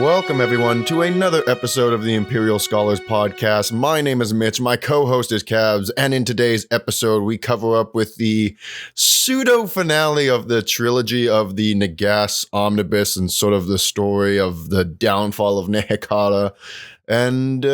Welcome, everyone, to another episode of the Imperial Scholars Podcast. My name is Mitch, my co-host is Cabs, and in today's episode, we cover up with the pseudo-finale of the trilogy of the Nagash omnibus and sort of the story of the downfall of Nehekara, and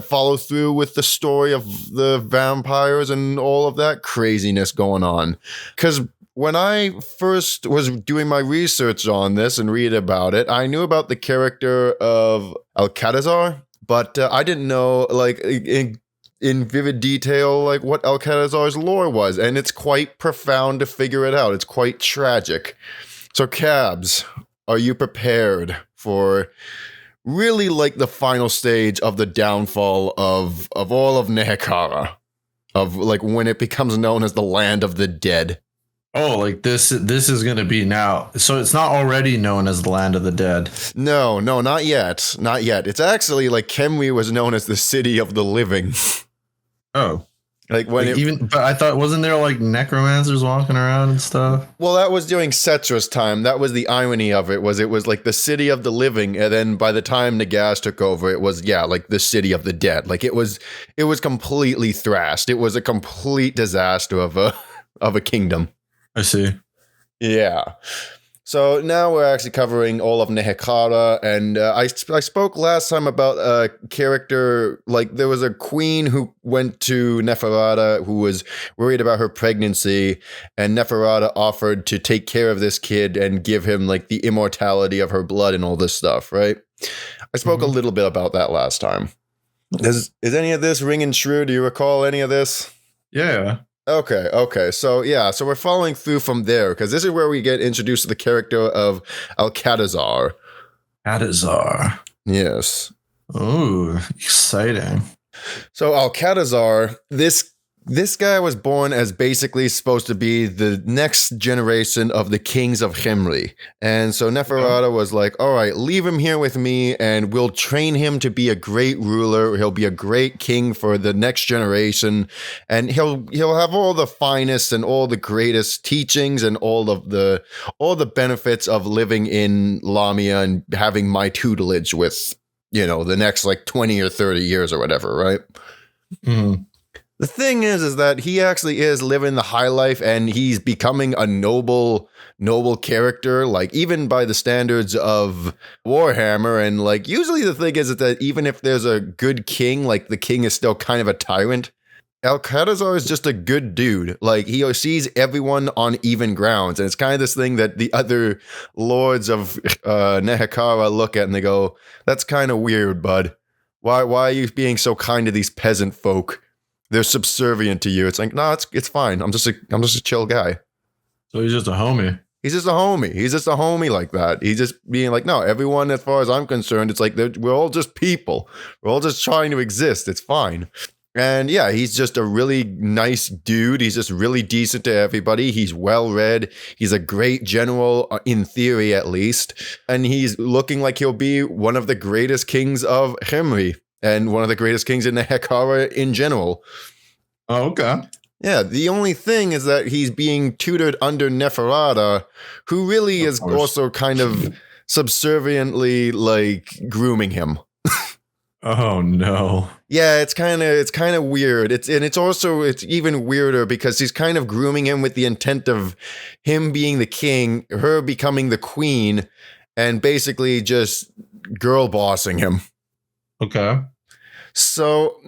follow through with the story of the vampires and all of that craziness going on. Because when I first was doing my research on this and read about it, I knew about the character of Alcadizaar, but I didn't know, like, in vivid detail, like, what Alcadizaar's lore was, and it's quite profound to figure it out. It's quite tragic. So, Cabs, are you prepared for really, like, the final stage of the downfall of all of Nehekara? Of, like, when it becomes known as the Land of the Dead? Oh, like this is going to be now. So it's not already known as the Land of the Dead. No, not yet. Not yet. It's actually like Khemri was known as the City of the Living. Oh. Like when but I thought, wasn't there like necromancers walking around and stuff? Well, that was during Cetra's time. That was the irony of it was like the City of the Living, and then by the time Nagash took over, it was like the City of the Dead. Like it was completely thrashed. It was a complete disaster of a kingdom. I see. Yeah. So now we're actually covering all of Nehekara, and I spoke last time about a character, like there was a queen who went to Neferata who was worried about her pregnancy, and Neferata offered to take care of this kid and give him like the immortality of her blood and all this stuff, right? I spoke a little bit about that last time. Is any of this ringing true? Do you recall any of this? Yeah. Okay. So we're following through from there because this is where we get introduced to the character of Alcadizaar. Alcadizaar. Yes. Oh, exciting. So Alcadizaar, this guy was born as basically supposed to be the next generation of the kings of Khemri. And so Neferata was like, all right, leave him here with me and we'll train him to be a great ruler. He'll be a great king for the next generation. And he'll have all the finest and all the greatest teachings and all the benefits of living in Lamia and having my tutelage with, the next like 20 or 30 years or whatever, right? Mm-hmm. The thing is that he actually is living the high life and he's becoming a noble character, like even by the standards of Warhammer. And like usually the thing is that even if there's a good king, like the king is still kind of a tyrant. Alcadizaar is just a good dude. Like he sees everyone on even grounds. And it's kind of this thing that the other lords of Nehekara look at and they go, that's kind of weird, bud. Why are you being so kind to these peasant folk? They're subservient to you. It's like, no, it's fine. I'm just a chill guy. So he's just a homie. He's just a homie like that. He's just being like, no, everyone, as far as I'm concerned, it's like we're all just people. We're all just trying to exist. It's fine. And yeah, he's just a really nice dude. He's just really decent to everybody. He's well read. He's a great general, in theory at least. And he's looking like he'll be one of the greatest kings of Khemri. And one of the greatest kings in Nehekara in general. Oh, okay. Yeah, the only thing is that he's being tutored under Neferata, who really is also kind of subserviently, like, grooming him. Oh, no. Yeah, it's kind of weird. It's even weirder because he's kind of grooming him with the intent of him being the king, her becoming the queen, and basically just girl bossing him. Okay. So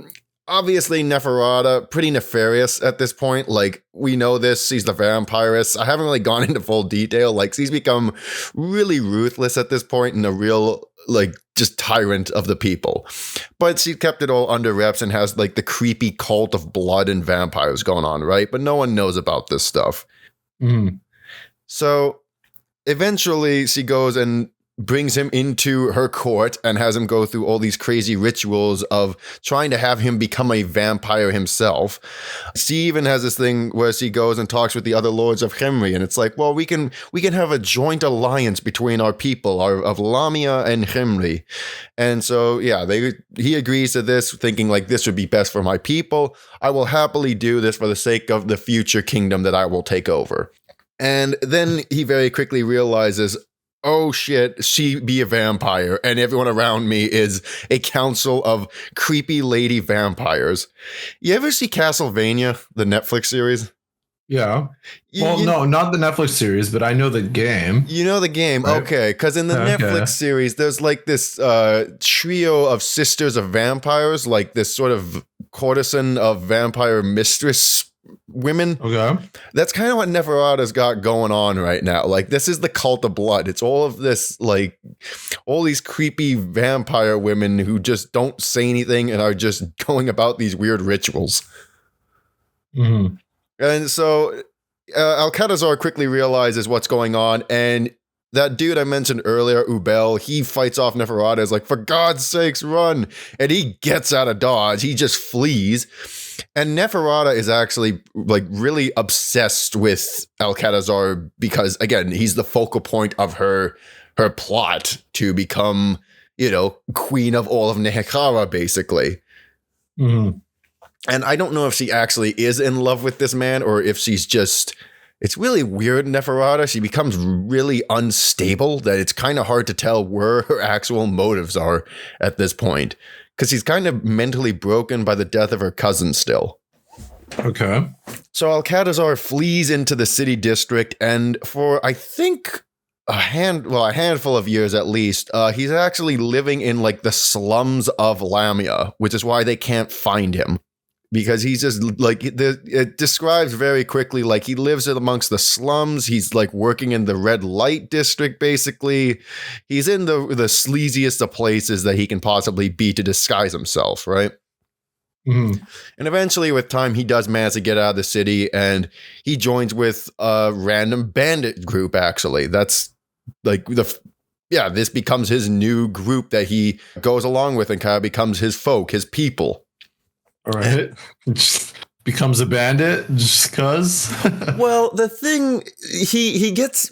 obviously Neferata, pretty nefarious at this point. Like we know this, she's the vampiress. I haven't really gone into full detail. Like she's become really ruthless at this point and a real like just tyrant of the people. But she kept it all under wraps and has like the creepy cult of blood and vampires going on, right? But no one knows about this stuff. Mm. So eventually she goes and brings him into her court and has him go through all these crazy rituals of trying to have him become a vampire himself. She even has this thing where she goes and talks with the other lords of Khemri, and it's like, well, we can have a joint alliance between our people, of Lamia and Khemri. And so, yeah, he agrees to this, thinking like this would be best for my people. I will happily do this for the sake of the future kingdom that I will take over. And then he very quickly realizes, oh shit, she be a vampire, and everyone around me is a council of creepy lady vampires. You ever see Castlevania, the Netflix series? Yeah. Well, no, not the Netflix series, but I know the game. You know the game, right? Okay? Because in the Netflix series, there's like this trio of sisters of vampires, like this sort of courtesan of vampire mistress women. Okay. That's kind of what Neferata's got going on right now. Like, this is the cult of blood. It's all of this, like, all these creepy vampire women who just don't say anything and are just going about these weird rituals. Mm-hmm. And so Alcadizaar quickly realizes what's going on, and that dude I mentioned earlier, Ubel, he fights off Neferata, is like, for God's sakes, run! And he gets out of dodge. He just flees. And Neferata is actually like really obsessed with Alcadizaar because, again, he's the focal point of her plot to become, queen of all of Nehekhara, basically. Mm-hmm. And I don't know if she actually is in love with this man or if she's just... It's really weird, Neferata. She becomes really unstable that it's kind of hard to tell where her actual motives are at this point. Because she's kind of mentally broken by the death of her cousin still. Okay. So Alcadizaar flees into the city district, and for, I think, a handful of years at least, he's actually living in like the slums of Lamia, which is why they can't find him. Because he's just like, it describes very quickly, like he lives amongst the slums. He's like working in the red light district, basically. He's in the sleaziest of places that he can possibly be to disguise himself, right? Mm-hmm. And eventually, with time, he does manage to get out of the city, and he joins with a random bandit group, actually. That's like this becomes his new group that he goes along with and kind of becomes his folk, his people. All right. Just becomes a bandit just cuz. Well, the thing he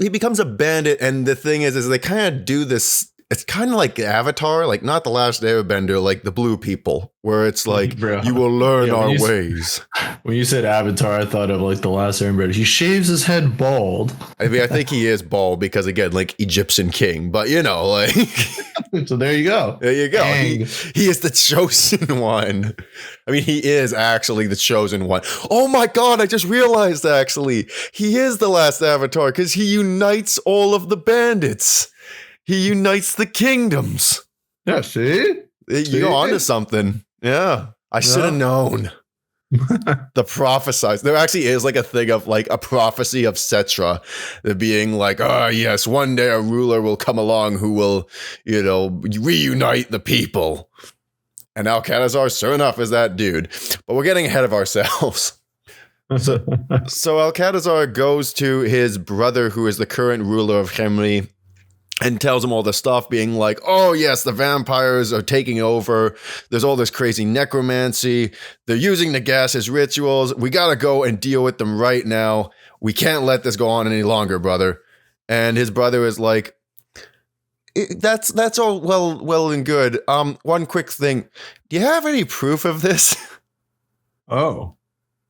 becomes a bandit, and the thing is they kind of do this. It's kind of like Avatar, like not the Last Airbender, like the blue people, where it's like, bro, you will learn our ways. When you said Avatar, I thought of like the Last Airbender. He shaves his head bald. I mean, I think he is bald because, again, like Egyptian king, but like. So there you go. There you go. He is the chosen one. I mean, he is actually the chosen one. Oh my God, I just realized actually, he is the last Avatar because he unites all of the bandits. He unites the kingdoms. Yeah, see? You're onto something. Yeah. I should have known. The prophesize. There actually is like a thing of like a prophecy of Setra. They're being like, yes, one day a ruler will come along who will, reunite the people. And Alcadizaar, sure enough, is that dude. But we're getting ahead of ourselves. So Alcadizaar goes to his brother, who is the current ruler of Khemri, and tells him all the stuff, being like, oh yes, the vampires are taking over. There's all this crazy necromancy. They're using Nagash as rituals. We gotta go and deal with them right now. We can't let this go on any longer, brother. And his brother is like, that's all well and good. One quick thing. Do you have any proof of this? Oh.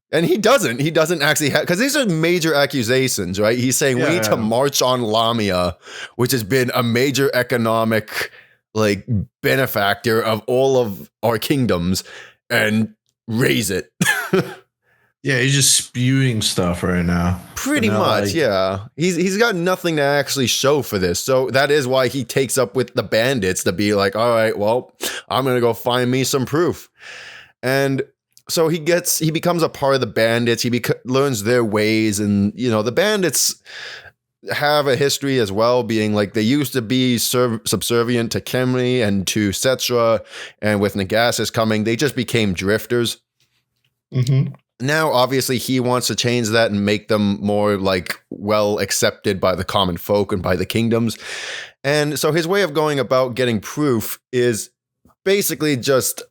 And he doesn't actually have, because these are major accusations, right? He's saying we need to march on Lamia, which has been a major economic like benefactor of all of our kingdoms, and raise it. Yeah, he's just spewing stuff right now. Pretty much, yeah. He's got nothing to actually show for this. So that is why he takes up with the bandits to be like, all right, well, I'm going to go find me some proof. And so he becomes a part of the bandits. He learns their ways, and the bandits have a history as well, being like they used to be subservient to Khemri and to Setra, and with Nagash coming, they just became drifters. Mm-hmm. Now, obviously, he wants to change that and make them more like well accepted by the common folk and by the kingdoms. And so his way of going about getting proof is basically just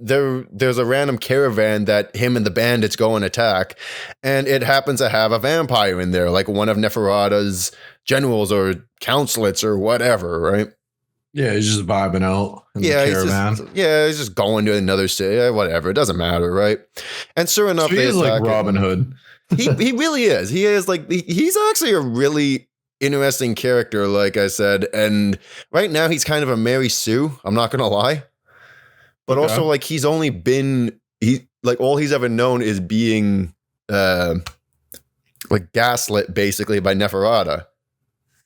there's a random caravan that him and the bandits go and attack, and it happens to have a vampire in there, like one of Neferata's generals or councillors or whatever, right? Yeah, he's just vibing out in the caravan. He's just going to another city, whatever. It doesn't matter, right? And sure enough, so he is like Robin Hood. He really is. He is like he's actually a really interesting character, like I said. And right now he's kind of a Mary Sue. I'm not going to lie. But also, like, he's only been, all he's ever known is being, like, gaslit, basically, by Neferata.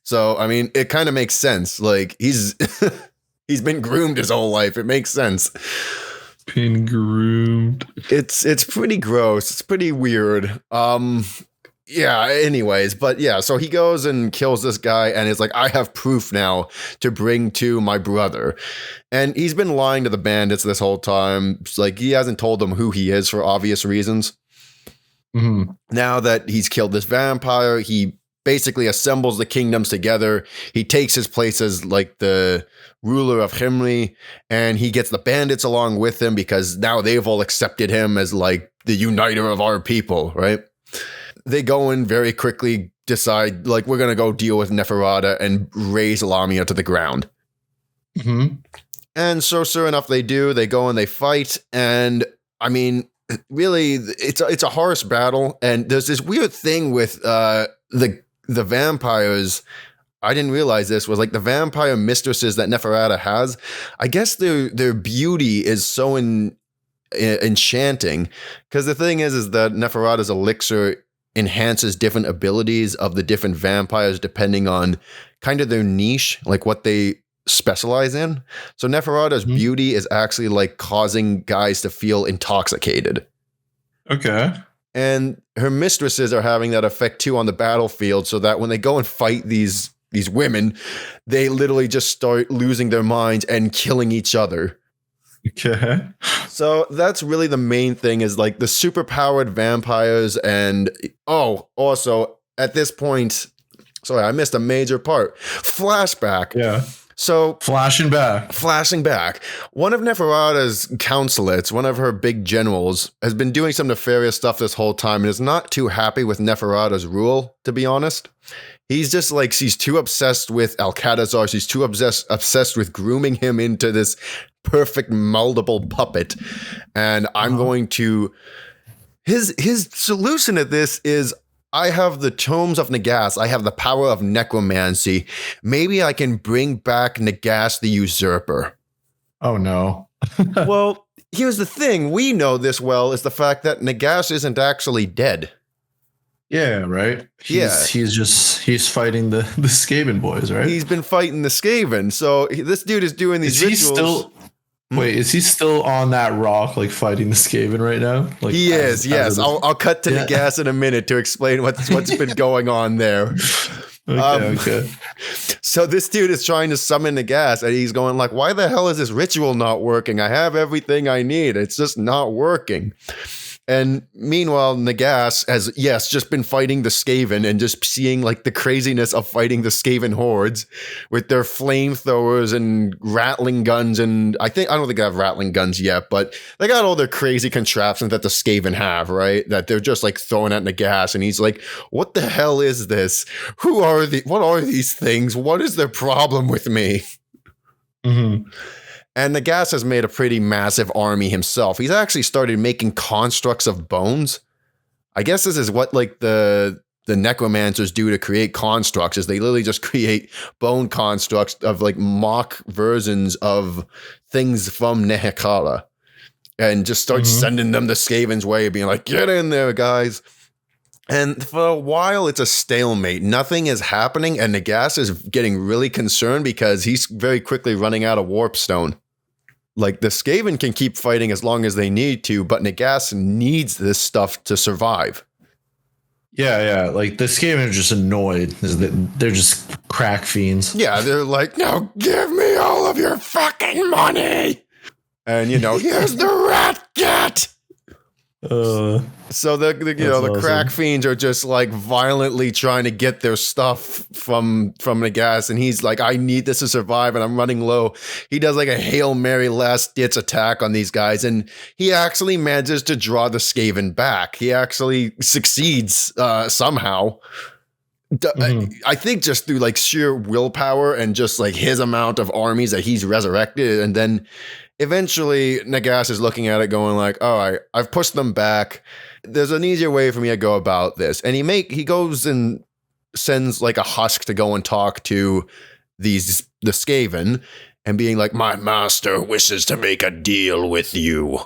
So, I mean, it kind of makes sense. Like, he's been groomed his whole life. It makes sense. Been groomed. It's pretty gross. It's pretty weird. Yeah, anyways, but yeah, so he goes and kills this guy and is like, I have proof now to bring to my brother. And he's been lying to the bandits this whole time. It's like, he hasn't told them who he is for obvious reasons. Mm-hmm. Now that he's killed this vampire, he basically assembles the kingdoms together. He takes his place as like the ruler of Khemri, and he gets the bandits along with him because now they've all accepted him as like the uniter of our people, right? They go and very quickly decide, like, we're going to go deal with Neferata and raze Lamia to the ground. Mm-hmm. And so sure enough, they do. They go and they fight. And, I mean, really, it's a harsh battle. And there's this weird thing with the vampires. I didn't realize this was, like, the vampire mistresses that Neferata has. I guess their beauty is so enchanting. Because the thing is that Neferata's elixir enhances different abilities of the different vampires depending on kind of their niche, like what they specialize in. So Neferata's beauty is actually like causing guys to feel intoxicated. Okay. And her mistresses are having that effect too on the battlefield, so that when they go and fight these women, they literally just start losing their minds and killing each other. Okay. So that's really the main thing, is like the superpowered vampires. And also at this point, sorry, I missed a major part. Flashback. Yeah. So flashing back. One of Neferata's consulates, one of her big generals, has been doing some nefarious stuff this whole time and is not too happy with Neferata's rule, to be honest. He's just like, she's too obsessed with Alcadizaar. She's too obsessed with grooming him into this perfect moldable puppet. And I'm going to, his solution to this is, I have the tomes of Nagash. I have the power of necromancy. Maybe I can bring back Nagash the usurper. Oh no. Well, here's the thing. We know this well, is the fact that Nagash isn't actually dead. Yeah, right. He's fighting the Skaven boys, right? He's been fighting the Skaven. So this dude is doing these rituals. Wait, is he still on that rock, like fighting the Skaven right now? Like he is, yes. I'll cut to Nagash in a minute to explain what's been going on there. Okay. So this dude is trying to summon Nagash, and he's going like, why the hell is this ritual not working? I have everything I need. It's just not working. And meanwhile, Nagash has, just been fighting the Skaven and just seeing like the craziness of fighting the Skaven hordes with their flamethrowers and rattling guns. And I don't think they have rattling guns yet, but they got all their crazy contraptions that the Skaven have, right? That they're just like throwing at Nagash. And he's like, what the hell is this? What are these things? What is their problem with me? Mm-hmm. And Nagash has made a pretty massive army himself. He's actually started making constructs of bones. I guess this is what like the necromancers do to create constructs, is they literally just create bone constructs of like mock versions of things from Nehekara and just start sending them the Skaven's way, being like, get in there, guys. And for a while, it's a stalemate. Nothing is happening, and Nagash is getting really concerned because he's very quickly running out of warp stone. Like, the Skaven can keep fighting as long as they need to, but Nagash needs this stuff to survive. Yeah. Like, the Skaven are just annoyed. They're just crack fiends. Yeah, they're like, now give me all of your fucking money! And, here's the rat cat! So the crack fiends are just like violently trying to get their stuff from Nagash, and he's like, I need this to survive, and I'm running low. He does like a Hail Mary last ditch attack on these guys, and he actually manages to draw the Skaven back. He actually succeeds somehow. I think just through like sheer willpower and just like his amount of armies that he's resurrected, and then eventually Nagash is looking at it going like, all right, I've pushed them back. There's an easier way for me to go about this. And he goes and sends like a husk to go and talk to the Skaven and being like, my master wishes to make a deal with you.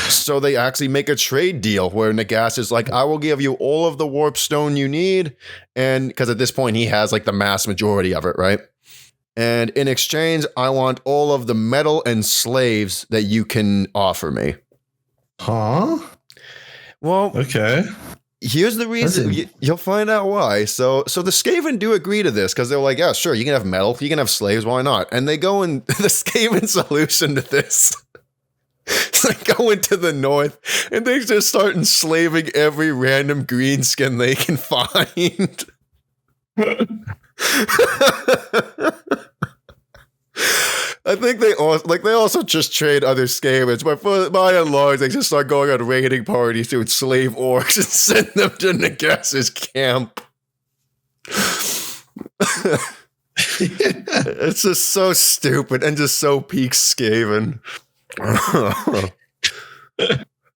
So they actually make a trade deal where Nagash is like, I will give you all of the warp stone you need. And because at this point he has like the mass majority of it, right? And in exchange, I want all of the metal and slaves that you can offer me. Huh? Well, okay. Here's the reason. You'll find out why. So the Skaven do agree to this because they're like, yeah, sure, you can have metal, you can have slaves, why not? And they go in, the Skaven solution to this. They go into the north and they just start enslaving every random greenskin they can find. I think they also just trade other Skavens, but by and large, they just start going on raiding parties to enslave orcs and send them to Nagash's camp. It's just so stupid and just so peak Skaven.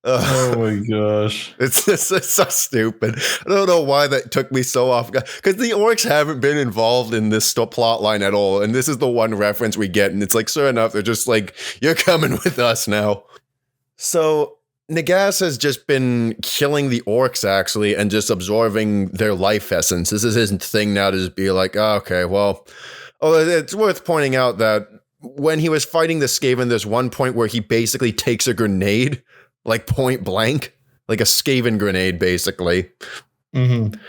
Oh my gosh. It's so stupid. I don't know why that took me so off guard. Because the orcs haven't been involved in this plot line at all. And this is the one reference we get. And it's like, sure enough, they're just like, you're coming with us now. So Nagash has just been killing the orcs, actually, and just absorbing their life essence. This is his thing now to just be like, oh, okay, well, it's worth pointing out that when he was fighting the Skaven, there's one point where he basically takes a grenade, like point blank, like a Skaven grenade, basically. Mm-hmm.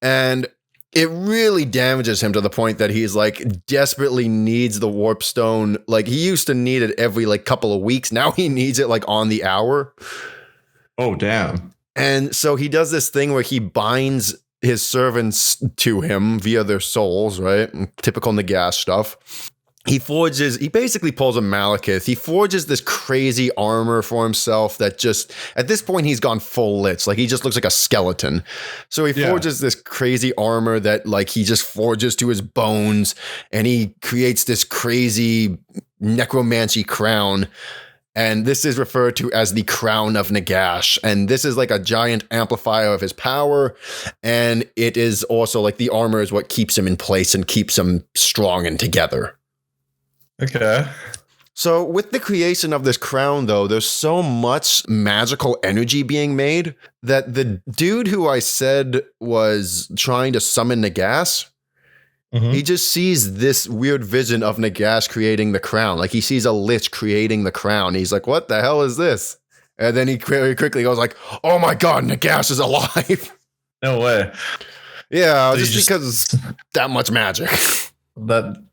And it really damages him to the point that he's like desperately needs the warp stone. Like he used to need it every like couple of weeks. Now he needs it like on the hour. Oh, damn. And so he does this thing where he binds his servants to him via their souls, right? Typical Nagash stuff. He basically pulls a Malekith. He forges this crazy armor for himself that just, at this point, he's gone full lich. Like, he just looks like a skeleton. So he forges this crazy armor that, like, he just forges to his bones, and he creates this crazy necromancy crown. And this is referred to as the Crown of Nagash. And this is like a giant amplifier of his power. And it is also, like, the armor is what keeps him in place and keeps him strong and together. Okay. So with the creation of this crown, though, there's so much magical energy being made that the dude who I said was trying to summon Nagash, he just sees this weird vision of Nagash creating the crown. Like he sees a lich creating the crown. He's like, what the hell is this? And then he very quickly goes like, oh my God, Nagash is alive. No way. Yeah, so just because that much magic.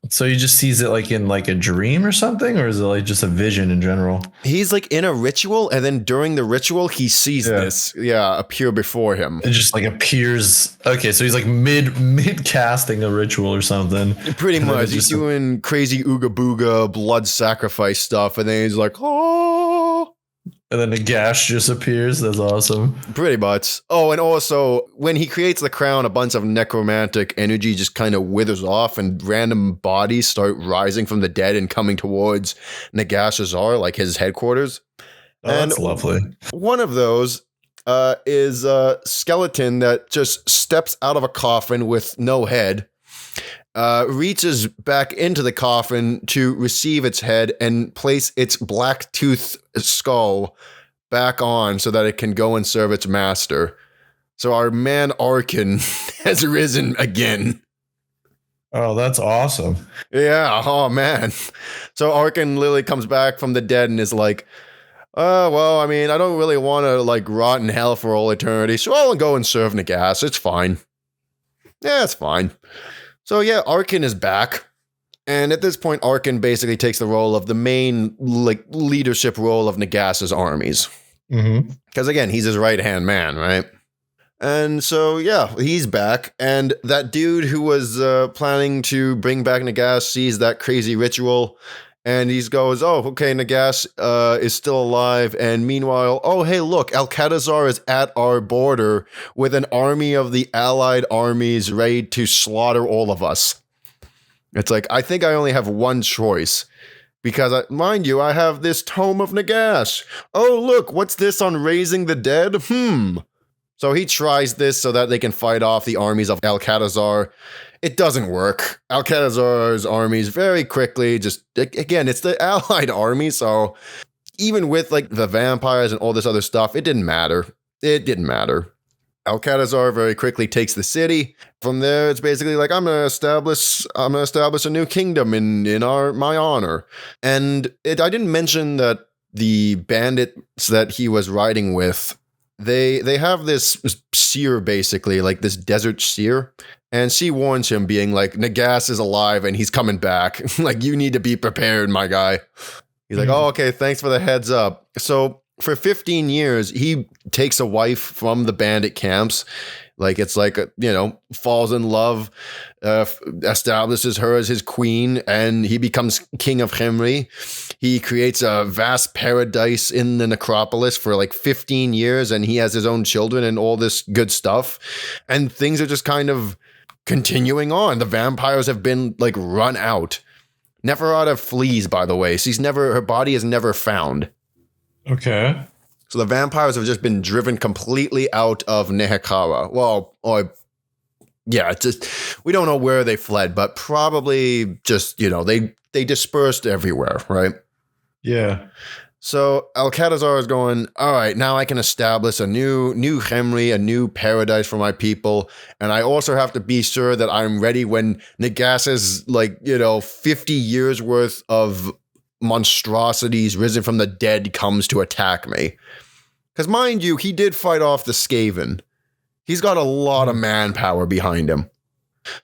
So he just sees it like in like a dream or something, or is it like just a vision in general? He's like in a ritual, and then during the ritual, he sees this appear before him. It just like appears. Okay, so he's like mid casting a ritual or something. Pretty much, he's doing crazy ooga booga blood sacrifice stuff, and then he's like, oh. And then Nagash just appears. That's awesome. Pretty much. Oh, and also, when he creates the crown, a bunch of necromantic energy just kind of withers off, and random bodies start rising from the dead and coming towards Nagashazar, like his headquarters. Oh, and that's lovely. One of those is a skeleton that just steps out of a coffin with no head, reaches back into the coffin to receive its head and place its black tooth skull back on so that it can go and serve its master. So our man Arkin has risen again. Oh, that's awesome. Yeah, oh man. So Arkin literally comes back from the dead and is like, well, I mean, I don't really want to like rot in hell for all eternity, so I'll go and serve Nagash. It's fine. Yeah, it's fine. So yeah, Arkin is back. And at this point, Arkin basically takes the role of the main like leadership role of Nagash's armies. Because again, he's his right-hand man, right? And so yeah, he's back. And that dude who was planning to bring back Nagash sees that crazy ritual. And he goes, oh, okay, Nagash is still alive. And meanwhile, oh, hey, look, Alcadizaar is at our border with an army of the allied armies ready to slaughter all of us. It's like, I think I only have one choice. Because, mind you, I have this Tome of Nagash. Oh, look, what's this on raising the dead? So he tries this so that they can fight off the armies of Alcadizaar. It doesn't work. Alcadizaar's armies very quickly again, it's the allied army, so even with like the vampires and all this other stuff, it didn't matter. It didn't matter. Alcadizaar very quickly takes the city. From there, it's basically like, I'm gonna establish a new kingdom in my honor. And I didn't mention that the bandits that he was riding with, they have this seer, basically, like this desert seer. And she warns him, being like, Nagash is alive and he's coming back. Like, you need to be prepared, my guy. He's like, oh, okay, thanks for the heads up. So for 15 years, he takes a wife from the bandit camps. Like, it's like, falls in love, establishes her as his queen, and he becomes king of Khemri. He creates a vast paradise in the necropolis for like 15 years, and he has his own children and all this good stuff. And things are just kind of continuing on. The vampires have been like run out. Neferata flees, by the way. Her body is never found. Okay. So the vampires have just been driven completely out of Nehekara. Well, it's just, we don't know where they fled, but probably just, they dispersed everywhere, right? Yeah. So Alcadizaar is going, all right, now I can establish a new Khemri, a new paradise for my people. And I also have to be sure that I'm ready when Nagash's 50 years worth of monstrosities risen from the dead comes to attack me. Because mind you, he did fight off the Skaven. He's got a lot of manpower behind him.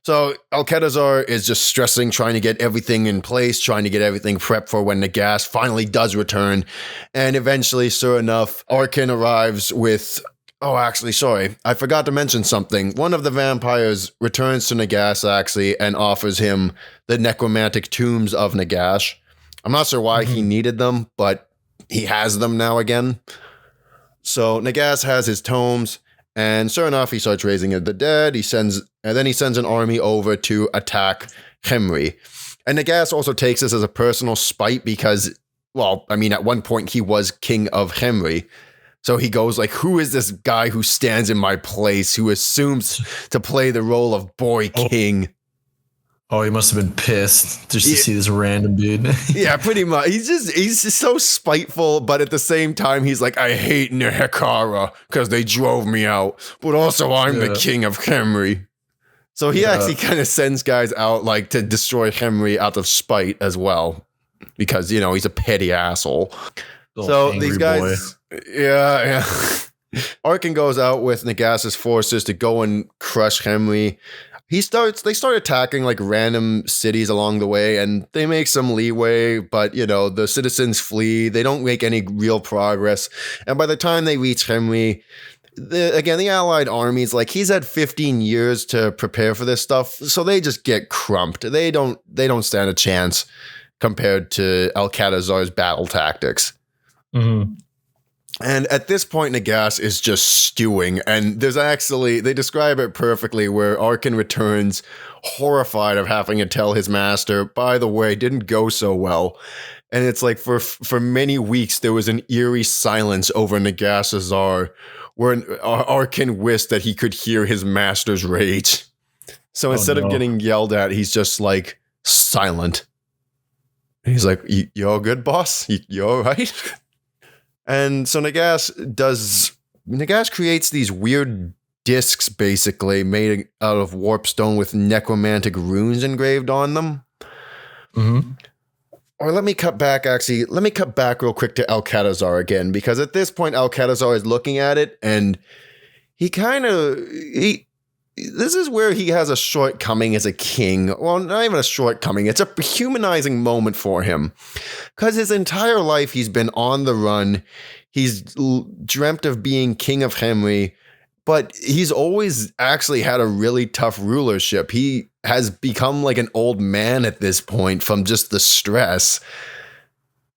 So Alcadizaar is just stressing, trying to get everything in place, trying to get everything prepped for when Nagash finally does return. And eventually, sure enough, Arkin arrives with... Oh, actually, sorry. I forgot to mention something. One of the vampires returns to Nagash, actually, and offers him the necromantic tombs of Nagash. I'm not sure why he needed them, but he has them now again. So Nagash has his tomes, and sure enough, he starts raising the dead. He sends an army over to attack Khemri. And Nagash also takes this as a personal spite because, at one point he was king of Khemri. So he goes like, who is this guy who stands in my place, who assumes to play the role of boy king? Oh, he must have been pissed just to see this random dude. Yeah, pretty much. He's just so spiteful, but at the same time, he's like, I hate Nehekara because they drove me out, but also I'm the king of Khemri. So he actually kind of sends guys out like to destroy Khemri out of spite as well, because he's a petty asshole. So these guys, yeah. Arkin goes out with Nagash's forces to go and crush Khemri. They start attacking like random cities along the way, and they make some leeway, but the citizens flee. They don't make any real progress. And by the time they reach Khemri, the allied armies, like, he's had 15 years to prepare for this stuff, so they just get crumped. They don't stand a chance compared to Alcadizaar's battle tactics. Mm-hmm. And at this point, Nagash is just stewing, and they describe it perfectly, where Arkin returns horrified of having to tell his master, by the way, didn't go so well. And it's like for many weeks, there was an eerie silence over Nagash-Azar, where Arkin wished that he could hear his master's rage. So instead of getting yelled at, he's just like silent. And he's like, you all good, boss? You all right? And so Nagash creates these weird discs, basically, made out of warpstone with necromantic runes engraved on them. Mm-hmm. Or let me cut back real quick to Alcadizaar again, because at this point, Alcadizaar is looking at it, and this is where he has a shortcoming as a king. Well, not even a shortcoming. It's a humanizing moment for him. Because his entire life, he's been on the run. He's dreamt of being king of Khemri. But he's always actually had a really tough rulership. He has become like an old man at this point from just the stress.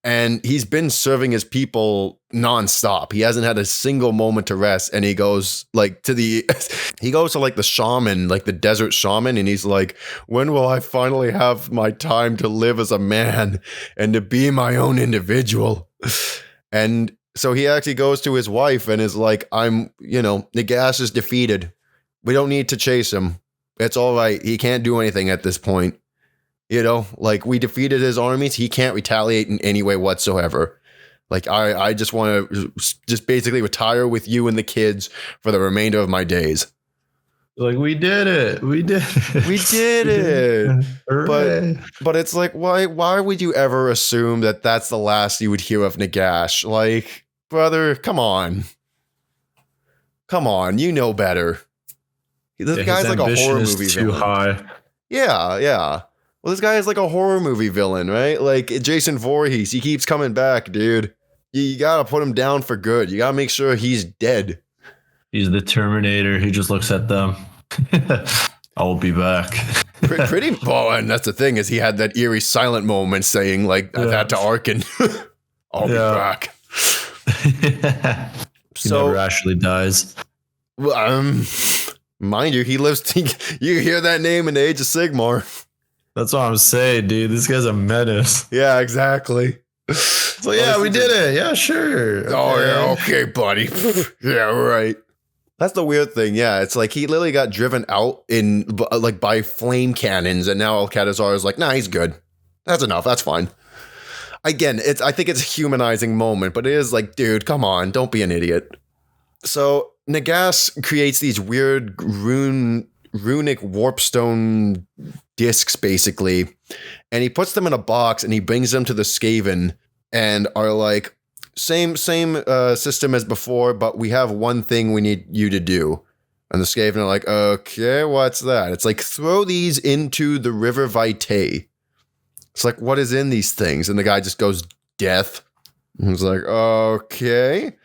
And he's been serving his people nonstop. He hasn't had a single moment to rest. And he goes to the shaman, like the desert shaman. And he's like, when will I finally have my time to live as a man and to be my own individual? And So he actually goes to his wife and is like, Nagash is defeated. We don't need to chase him. It's all right. He can't do anything at this point. Like we defeated his armies. He can't retaliate in any way whatsoever. Like I just want to just basically retire with you and the kids for the remainder of my days. Like we did it. We did it. But it's like, why would you ever assume that that's the last you would hear of Nagash? Like, brother, come on, you know better. This guy's like a horror movie too villain. High. Yeah. Well, this guy is like a horror movie villain, right? Like Jason Voorhees, he keeps coming back, dude. You gotta put him down for good. You gotta make sure he's dead. He's the Terminator. He just looks at them. I'll be back. Pretty well, and that's the thing is he had that eerie silent moment saying like that to Arkin. I'll be back. He never actually dies. Mind you, he lives. You hear that name in the Age of Sigmar. That's what I'm saying, dude. This guy's a menace. Yeah, exactly. So yeah, we did it. Yeah, sure. Oh yeah, okay, buddy. Yeah, right. That's the weird thing. Yeah, it's like he literally got driven out by flame cannons, and now Alcadizaar is like, nah, he's good. That's enough. That's fine. Again, I think it's a humanizing moment, but it is like, dude, come on, don't be an idiot. So Nagash creates these weird runic warpstone discs, basically, and he puts them in a box and he brings them to the Skaven, and are like, same system as before, but we have one thing we need you to do. And the Skaven are like, okay, what's that? It's like, throw these into the River Vitae. It's like, what is in these things? And the guy just goes, death. And he's like, okay.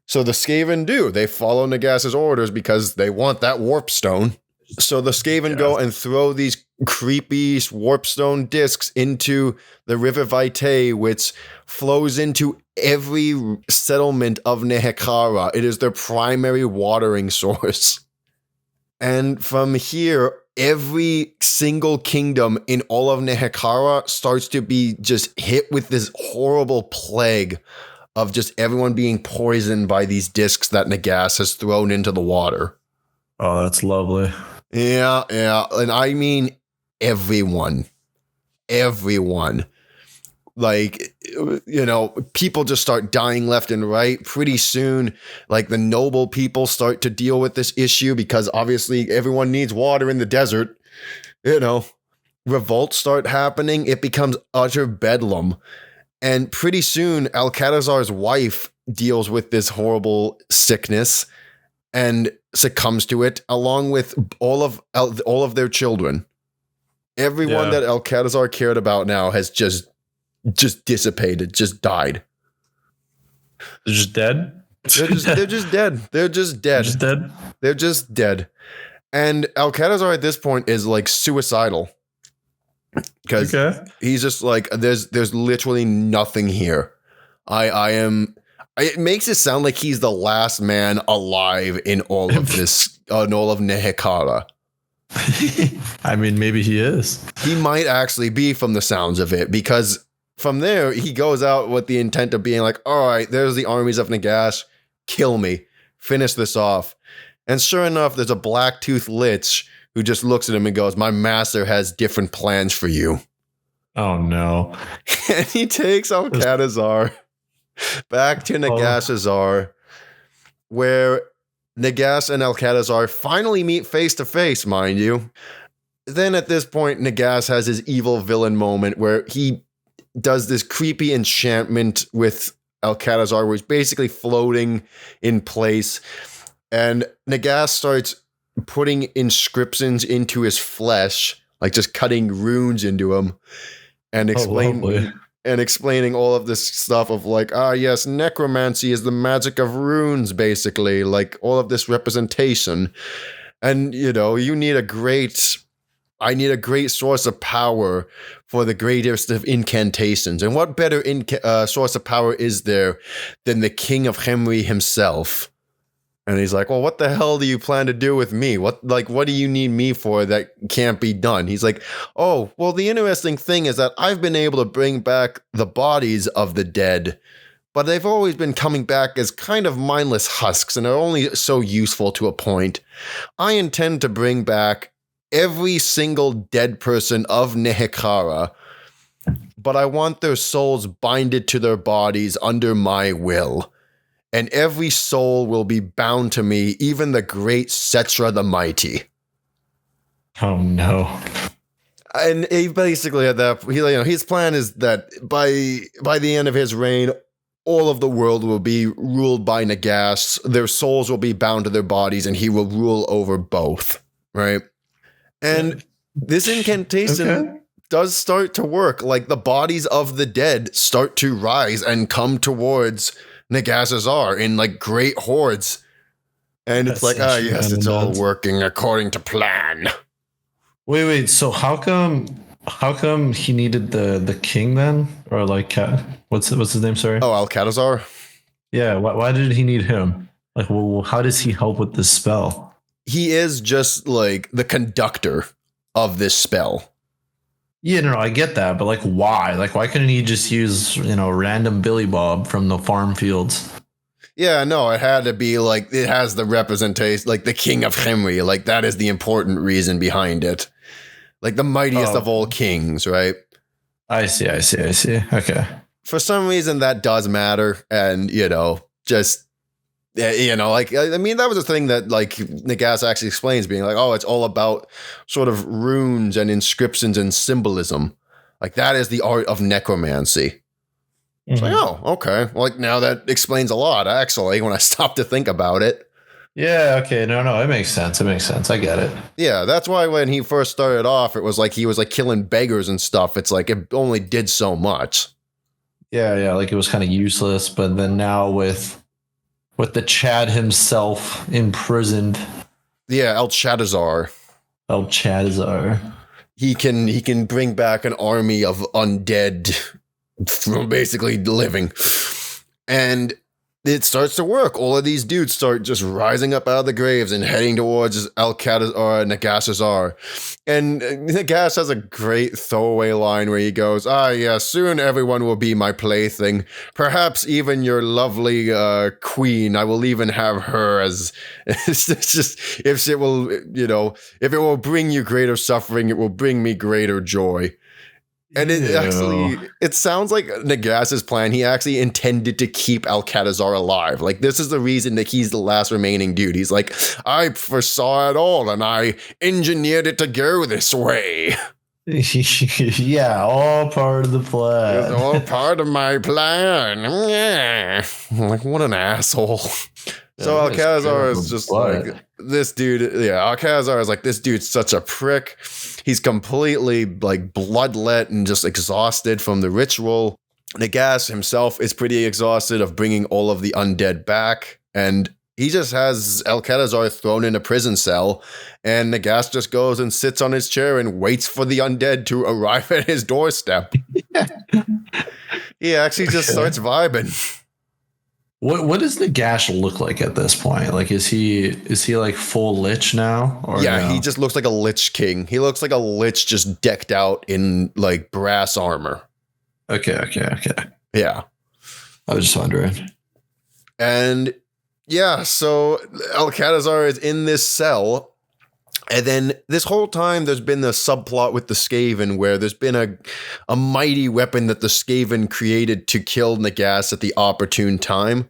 So the Skaven do. They follow Nagash's orders because they want that warp stone. So the Skaven go and throw these creepy warpstone discs into the River Vitae, which flows into every settlement of Nehekara. It is their primary watering source. And from here, every single kingdom in all of Nehekara starts to be just hit with this horrible plague of just everyone being poisoned by these discs that Nagash has thrown into the water. Oh, that's lovely. Yeah. And I mean everyone. Like, people just start dying left and right. Pretty soon, like the noble people start to deal with this issue because obviously everyone needs water in the desert. Revolts start happening. It becomes utter bedlam. And pretty soon, Alcadizaar's wife deals with this horrible sickness and succumbs to it, along with all of their children. Everyone that Alcadizaar cared about now has just dissipated, just died. They're just dead? They're just dead. They're just dead. And Alcadizaar at this point is like suicidal. Because he's just like, there's literally nothing here. It makes it sound like he's the last man alive in all of this, in all of Nehekara. I mean, maybe he is. He might actually be, from the sounds of it, because from there, he goes out with the intent of being like, all right, there's the armies of Nagash. Kill me. Finish this off. And sure enough, there's a black-toothed lich who just looks at him and goes, my master has different plans for you. Oh, no. And he takes Alcadizaar back to Nagashazar, where Nagash and Alcadizaar finally meet face to face, mind you. Then at this point, Nagash has his evil villain moment where he does this creepy enchantment with Alcadizaar, where he's basically floating in place. And Nagash starts putting inscriptions into his flesh, like just cutting runes into him, and explaining all of this stuff of like, yes, necromancy is the magic of runes, basically, like all of this representation. And, I need a great source of power for the greatest of incantations. And what better source of power is there than the king of Khemri himself? And he's like, well, what the hell do you plan to do with me? What do you need me for that can't be done? He's like, oh, well, the interesting thing is that I've been able to bring back the bodies of the dead, but they've always been coming back as kind of mindless husks and are only so useful to a point. I intend to bring back every single dead person of Nehekara, but I want their souls binded to their bodies under my will. And every soul will be bound to me, even the great Setra the Mighty. Oh no. And he basically his plan is that by the end of his reign, all of the world will be ruled by Nagash. Their souls will be bound to their bodies, and he will rule over both. Right? And this incantation does start to work. Like, the bodies of the dead start to rise and come towards Nagash in like great hordes. And it's like, yes, it's all working according to plan. Wait. So how come he needed the king then? Or like, what's his name? Sorry. Oh, Alcadizaar. Yeah. Why did he need him? Like, well, how does he help with this spell? He is just like the conductor of this spell. Yeah, no, I get that, but like, why? Like, why couldn't he just use, random Billy Bob from the farm fields? Yeah, no, it had to be like, it has the representation, like the king of Khemri. Like, that is the important reason behind it. Like, the mightiest of all kings, right? I see. Okay. For some reason, that does matter. And, just, like, I mean, that was a thing that, like, Nagash actually explains, being like, oh, it's all about sort of runes and inscriptions and symbolism. Like, that is the art of necromancy. It's like, oh, okay. Well, like, now that explains a lot, actually, when I stop to think about it. Yeah, okay. No, it makes sense. I get it. Yeah, that's why when he first started off, it was like he was, like, killing beggars and stuff. It's like, it only did so much. Yeah, like, it was kind of useless, but then now with the Chad himself imprisoned. Yeah, Alcadizaar. He can bring back an army of undead from basically living. And it starts to work. All of these dudes start just rising up out of the graves and heading towards Nagash. And Nagash has a great throwaway line where he goes, yeah, soon everyone will be my plaything. Perhaps even your lovely queen. I will even have her as it's just, if it will bring you greater suffering, it will bring me greater joy. And it sounds like Nagash's plan. He actually intended to keep Alcadizaar alive. Like, this is the reason that he's the last remaining dude. He's like, I foresaw it all and I engineered it to go this way. Yeah, all part of the plan. It's all part of my plan. Yeah. Like, what an asshole. So Alcadizaar is just like, this dude, Alcadizaar is like, this dude's such a prick. He's completely like bloodlet and just exhausted from the ritual. Nagash himself is pretty exhausted of bringing all of the undead back. And he just has Alcadizaar thrown in a prison cell. And Nagash just goes and sits on his chair and waits for the undead to arrive at his doorstep. He actually just starts vibing. What does Nagash look like at this point? Like, is he like full lich now? Or no? He just looks like a lich king. He looks like a lich just decked out in like brass armor. Okay. Yeah. I was just wondering. And yeah, so Alcadizaar is in this cell. And then this whole time there's been the subplot with the Skaven where there's been a mighty weapon that the Skaven created to kill Nagash at the opportune time.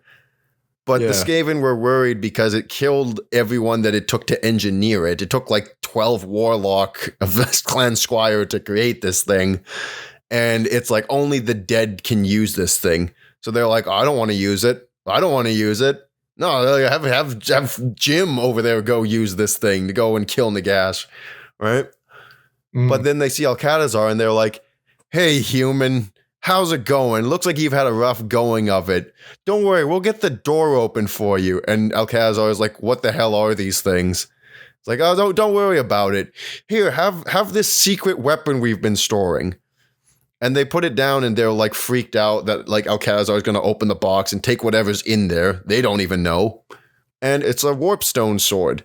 But the Skaven were worried because it killed everyone that it took to engineer it. It took like 12 warlock of this clan squire to create this thing. And it's like only the dead can use this thing. So they're like, I don't want to use it. No, have Jim over there go use this thing to go and kill Nagash, right? But then they see Alcadizaar and they're like, hey, human, how's it going? Looks like you've had a rough going of it. Don't worry, we'll get the door open for you. And Alcadizaar is like, what the hell are these things? It's like, oh, don't worry about it. Here, have this secret weapon we've been storing. And they put it down and they're like freaked out that like Alcadizaar is going to open the box and take whatever's in there. They don't even know. And it's a warpstone sword.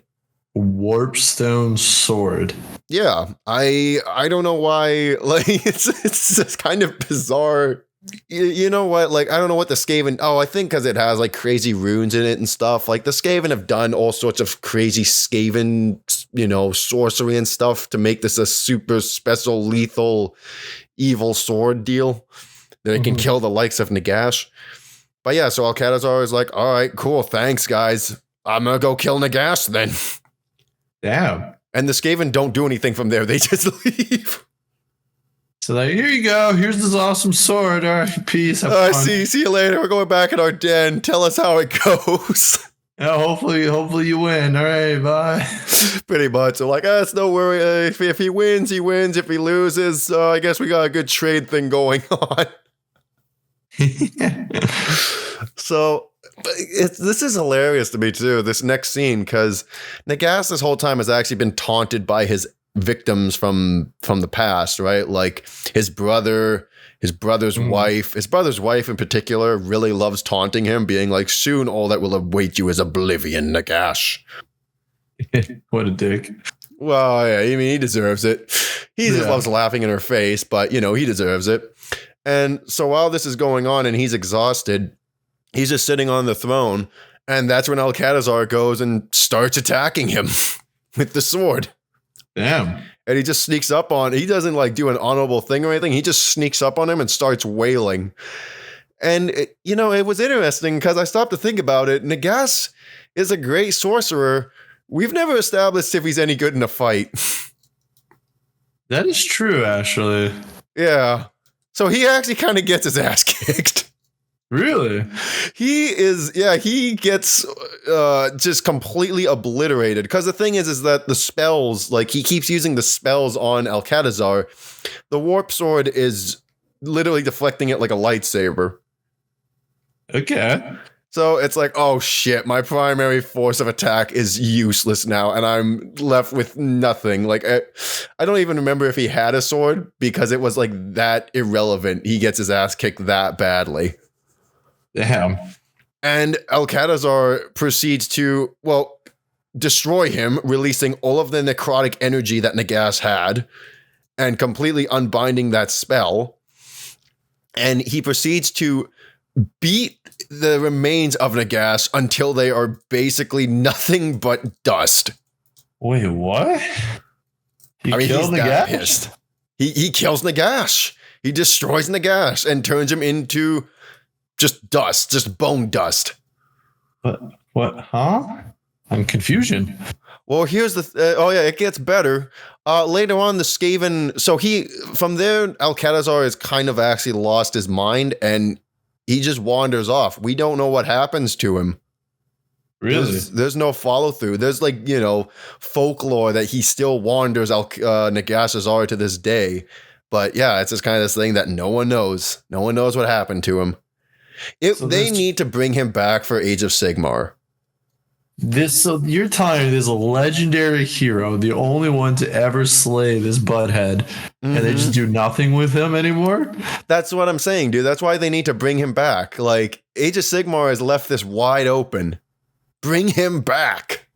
Warpstone sword. Yeah. I don't know why. Like it's this kind of bizarre You know what? Like, I don't know what the Skaven. Oh, I think because it has like crazy runes in it and stuff. Like the Skaven have done all sorts of crazy Skaven, sorcery and stuff to make this a super special, lethal, evil sword deal that it can kill the likes of Nagash. But yeah, so Alcadizaar is like, all right, cool, thanks, guys. I'm gonna go kill Nagash then. Damn. And the Skaven don't do anything from there. They just leave. So like, here you go. Here's this awesome sword. All right, peace. See you later. We're going back in our den. Tell us how it goes. Yeah, hopefully you win. All right, bye. Pretty much. So like, it's no worry. If he wins, he wins. If he loses, I guess we got a good trade thing going on. So this is hilarious to me too. This next scene, because Nagash this whole time has actually been taunted by his victims from the past, right? Like his brother, his brother's wife. His brother's wife in particular really loves taunting him, being like, "Soon all that will await you is oblivion, Nagash." What a dick. Well, yeah, I mean, he deserves it. He just loves laughing in her face, but he deserves it. And so while this is going on and he's exhausted, he's just sitting on the throne, and that's when Alcadizaar goes and starts attacking him with the sword. Damn. And he just sneaks up on, he doesn't like do an honorable thing or anything. He just sneaks up on him and starts wailing. And, it was interesting because I stopped to think about it. Nagash is a great sorcerer. We've never established if he's any good in a fight. That is true, actually. Yeah. So he actually kind of gets his ass kicked. Really? He gets just completely obliterated. Because the thing is that the spells, like he keeps using the spells on Alcadizaar. The warp sword is literally deflecting it like a lightsaber. Okay. So it's like, oh shit, my primary force of attack is useless now, and I'm left with nothing. Like, I don't even remember if he had a sword, because it was like that irrelevant. He gets his ass kicked that badly. Damn. And Alcadizaar proceeds to, destroy him, releasing all of the necrotic energy that Nagash had, and completely unbinding that spell. And he proceeds to beat the remains of Nagash until they are basically nothing but dust. Wait, what? He's that pissed. He kills Nagash. He destroys Nagash and turns him into just dust, just bone dust. What? Huh? I'm confusion. Well, here's the it gets better. Later on, the Skaven, from there, Alcadizaar has kind of actually lost his mind, and he just wanders off. We don't know what happens to him. Really? There's no follow through. There's folklore that he still wanders Nagash to this day. But yeah, it's just kind of this thing that no one knows. No one knows what happened to him. They need to bring him back for Age of Sigmar. So you're telling me there's a legendary hero, the only one to ever slay this butthead, and they just do nothing with him anymore? That's what I'm saying, dude. That's why they need to bring him back. Like, Age of Sigmar has left this wide open. Bring him back.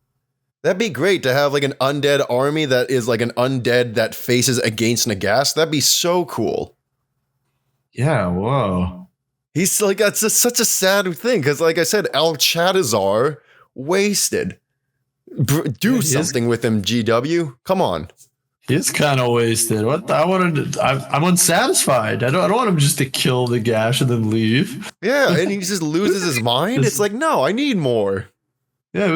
That'd be great to have like an undead army that is like an undead that faces against Nagash. That'd be so cool. Yeah, whoa. He's like, that's just such a sad thing, because like I said, Alcadizaar wasted. Do something with him, GW. Come on. He's kind of wasted. I'm unsatisfied. I don't want him just to kill Nagash and then leave. Yeah, and he just loses his mind. It's like, no, I need more. Yeah,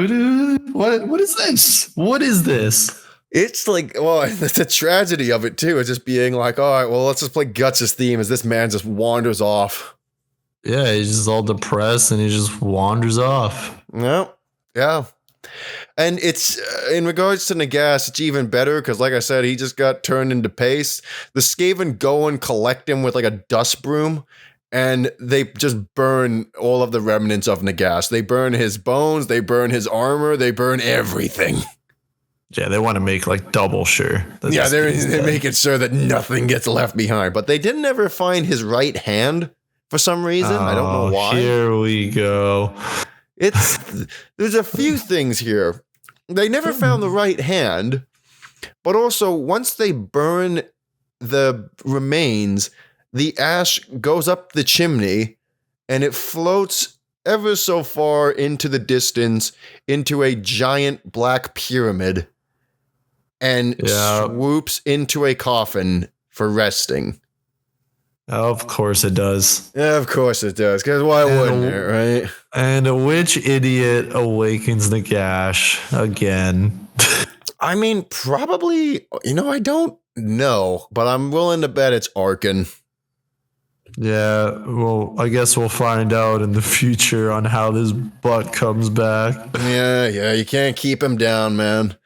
what is this? What is this? It's like, well, that's the tragedy of it too. It's just being like, all right, well, let's just play Guts' theme as this man just wanders off. Yeah, he's just all depressed and he just wanders off. No, yeah. And it's, in regards to Nagash, it's even better because, like I said, he just got turned into paste. The Skaven go and collect him with like a dust broom, and they just burn all of the remnants of Nagash. They burn his bones, they burn his armor, they burn everything. Yeah, they want to make like double sure. Yeah, they're making sure that nothing gets left behind. But they didn't ever find his right hand for some reason. I don't know why. Here we go. There's a few things here. They never found the right hand, but also once they burn the remains, the ash goes up the chimney and it floats ever so far into the distance into a giant black pyramid and swoops into a coffin for resting. Of course it does. Yeah, of course it does, because why wouldn't it, right? And which idiot awakens Nagash again? I mean, probably, I don't know, but I'm willing to bet it's Arkan. Yeah, well, I guess we'll find out in the future on how this butt comes back. Yeah, you can't keep him down, man.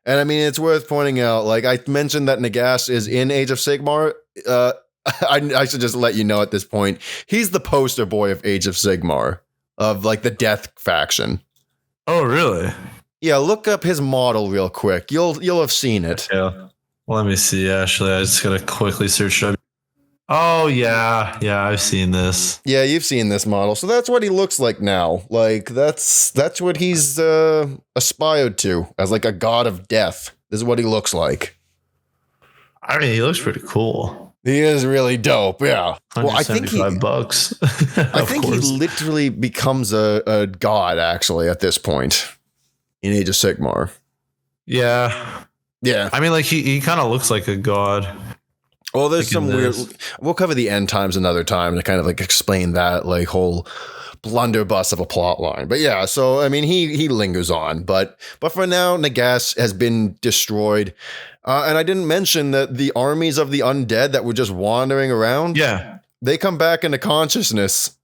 And I mean, it's worth pointing out, like I mentioned that Nagash is in Age of Sigmar. I should just let you know at this point, he's the poster boy of Age of Sigmar, of like the Death faction. Oh, really? Yeah, look up his model real quick. You'll have seen it. Yeah. Let me see. Actually, I just gotta quickly search up. Oh yeah, I've seen this. Yeah, you've seen this model. So that's what he looks like now. Like that's what he's aspired to as like a god of death. This is what he looks like. I mean, he looks pretty cool. He is really dope. Yeah. Well, I think $175. I think he literally becomes a god actually at this point in Age of Sigmar. Yeah. Yeah. I mean, like he kind of looks like a god. Well, there's some weird. We'll cover the end times another time to kind of like explain that like whole blunderbuss of a plot line. But yeah, so I mean, he lingers on, but for now, Nagash has been destroyed, and I didn't mention that the armies of the undead that were just wandering around. Yeah, they come back into consciousness.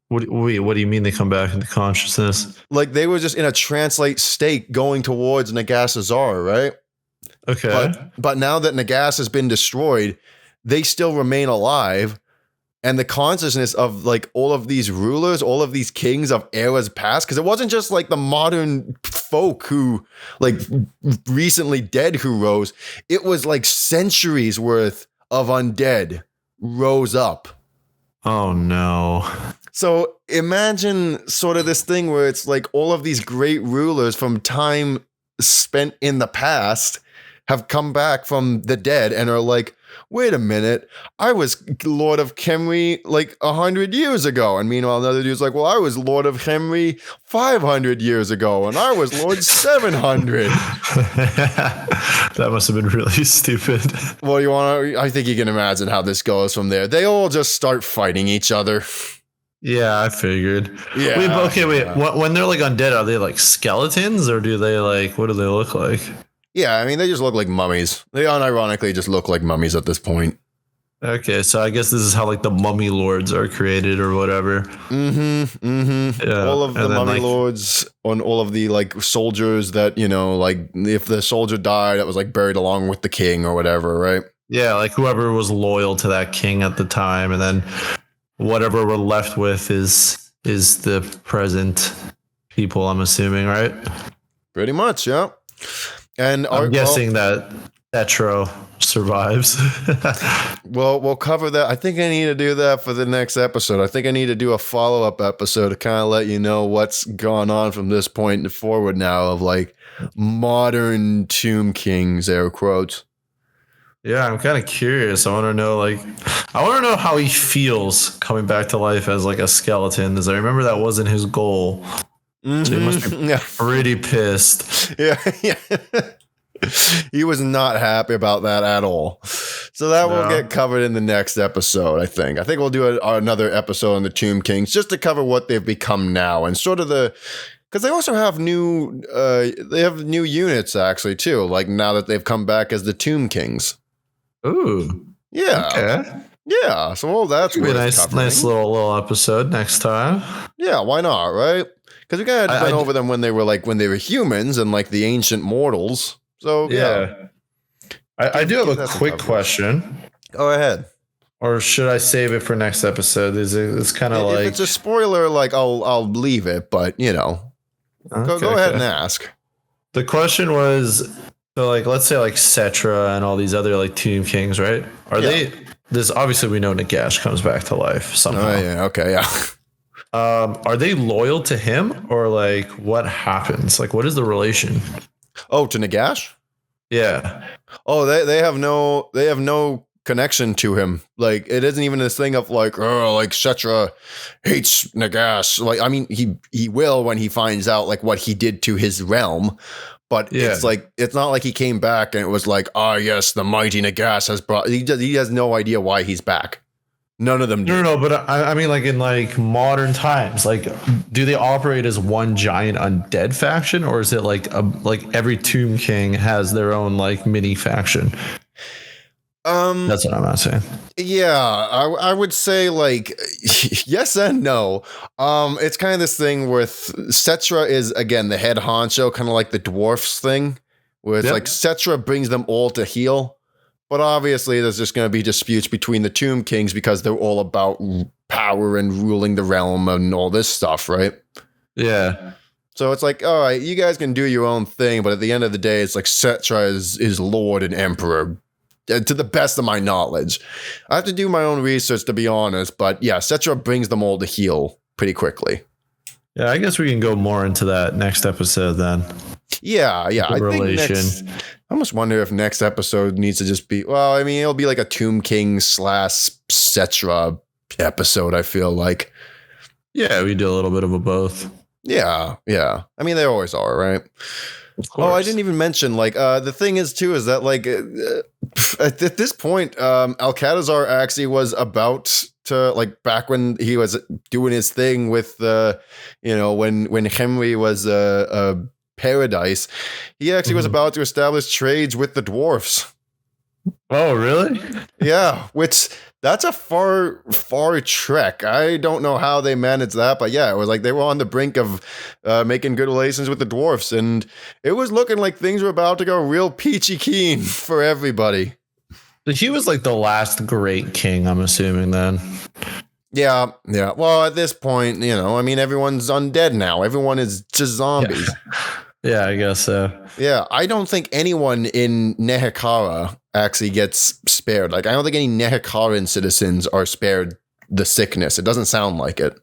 What do you mean they come back into consciousness? Like they were just in a trance-like state going towards Alcadizaar, right? Okay. But now that Nagash has been destroyed, they still remain alive. And the consciousness of like all of these rulers, all of these kings of eras past, because it wasn't just like the modern folk who like recently dead who rose. It was like centuries worth of undead rose up. Oh no. So imagine sort of this thing where it's like all of these great rulers from time spent in the past have come back from the dead and are like, wait a minute, I was Lord of Khemri like 100 years ago. And meanwhile, another dude's like, well, I was Lord of Khemri 500 years ago. And I was Lord 700. That must have been really stupid. Well, I think you can imagine how this goes from there. They all just start fighting each other. Yeah, I figured. Yeah. Wait. Yeah. When they're like undead, are they like skeletons or do they like, what do they look like? Yeah, I mean, they just look like mummies. They unironically just look like mummies at this point. Okay, so I guess this is how like the mummy lords are created or whatever. Yeah. All of the mummy lords on all of the like soldiers that, like if the soldier died, it was like buried along with the king or whatever, right? Yeah, like whoever was loyal to that king at the time, and then whatever we're left with is the present people, I'm assuming, right? Pretty much, yeah. And I'm guessing that Tetro survives. Well, we'll cover that. I think I need to do that for the next episode. I think I need to do a follow-up episode to kind of let you know what's gone on from this point forward now of like modern Tomb Kings, air quotes. Yeah, I'm kind of curious. I want to know how he feels coming back to life as like a skeleton. As I remember, that wasn't his goal. Mm-hmm. So he must be pretty pissed. Yeah. He was not happy about that at all. So that will get covered in the next episode, I think. I think we'll do another episode on the Tomb Kings just to cover what they've become now and sort of because they also have new units actually too, like now that they've come back as the Tomb Kings. Ooh. Yeah. Okay. Yeah. So that's be a nice little episode next time. Yeah, why not, right? Because we kind of went over them when they were humans and like the ancient mortals. So yeah. I do have a quick question. Go ahead. Or should I save it for next episode? It's kind of like, if it's a spoiler, like I'll leave it, but go ahead and ask. The question was, so like let's say like Cetra and all these other like Tomb Kings, right? Are they? This obviously we know Nagash comes back to life somehow. Oh yeah, okay, yeah. Are they loyal to him or like what happens? Like what is the relation? Oh, to Nagash? Yeah. Oh, they have no connection to him. Like, it isn't even this thing of like, oh, like Cetra hates Nagash. Like, I mean, he will when he finds out like what he did to his realm. But it's like, it's not like he came back and it was like, ah, yes, the mighty Nagash has brought. He has no idea why he's back. None of them do. No, but I mean, like in like modern times, like, do they operate as one giant undead faction, or is it like every Tomb King has their own like mini faction? That's what I'm asking. Yeah, I would say like yes and no. It's kind of this thing with Cetra is again the head honcho, kind of like the dwarfs thing, where it's like Cetra brings them all to heel. But obviously, there's just going to be disputes between the Tomb Kings because they're all about power and ruling the realm and all this stuff, right? Yeah. So it's like, all right, you guys can do your own thing, but at the end of the day, it's like Cetra is Lord and Emperor, to the best of my knowledge. I have to do my own research, to be honest, but yeah, Cetra brings them all to heel pretty quickly. Yeah, I guess we can go more into that next episode then. Yeah. I relation. Think I almost wonder if next episode needs to just be, well, I mean, it'll be like a Tomb King / Cetra episode, I feel like. Yeah, we do a little bit of a both. Yeah. I mean, they always are, right? Oh, I didn't even mention, like, the thing is, too, is that, like, at this point, Alcadizaar actually was about to, like, back when he was doing his thing with, when Khemri was a paradise, he actually was about to establish trades with the dwarfs. Oh, really? Yeah, which that's a far trek. I don't know how they managed that, but yeah, it was like they were on the brink of making good relations with the dwarfs, and it was looking like things were about to go real peachy keen for everybody. He was like the last great king, I'm assuming then. Yeah. Well, at this point, I mean, everyone's undead now. Everyone is just zombies. Yeah, I guess so. Yeah, I don't think anyone in Nehekara actually gets spared. Like, I don't think any Nehekaran citizens are spared the sickness. It doesn't sound like it.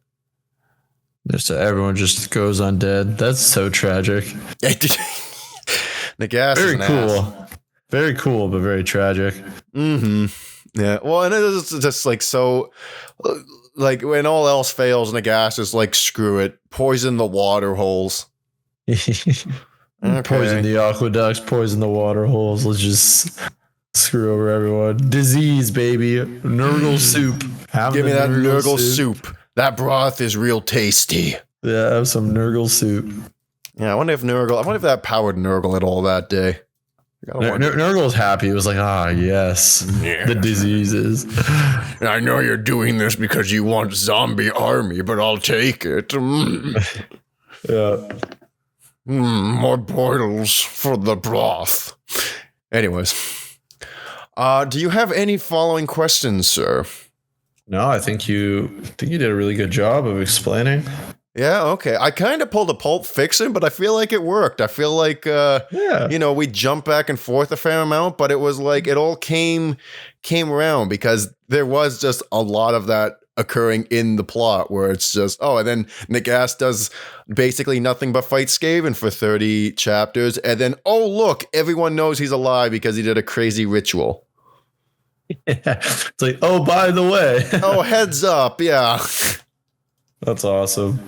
Everyone just goes undead. That's so tragic. Nagash very is an cool. ass. Very cool, but very tragic. Mm-hmm. Yeah. Well, and it is just like so. Like when all else fails, Nagash is like, screw it, poison the water holes. Okay. Poison the aqueducts, poison the water holes. Let's just screw over everyone. Disease, baby. Nurgle soup. Give me that Nurgle soup. That broth is real tasty. Yeah, have some Nurgle soup. Yeah, I wonder if that powered Nurgle at all that day. Nurgle's happy. It was like, yes, the diseases. I know you're doing this because you want zombie army, but I'll take it. Yeah. More boils for the broth. Anyways, do you have any following questions, sir? No, I think you did a really good job of explaining. Yeah, okay. I kind of pulled a Pulp Fiction, but I feel like it worked. I feel like, we jumped back and forth a fair amount, but it was like it all came around because there was just a lot of that occurring in the plot where it's just, and then Nagash does basically nothing but fight Skaven for 30 chapters, and then, look, everyone knows he's alive because he did a crazy ritual. Yeah. It's like, by the way. Heads up, yeah. That's awesome.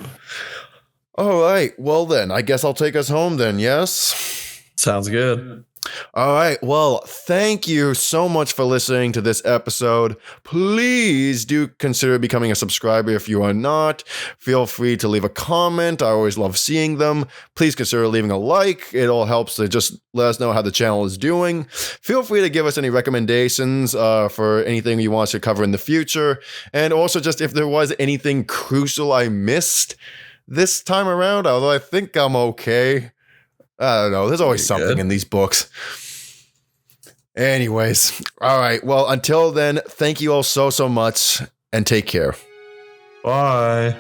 All right, well then, I guess I'll take us home then, yes? Sounds good. All right. Well, thank you so much for listening to this episode. Please do consider becoming a subscriber if you are not. Feel free to leave a comment. I always love seeing them. Please consider leaving a like. It all helps to just let us know how the channel is doing. Feel free to give us any recommendations for anything you want us to cover in the future. And also just if there was anything crucial I missed this time around, although I think I'm okay. I don't know. There's always something in these books. Anyways. All right. Well, until then, thank you all so much and take care. Bye.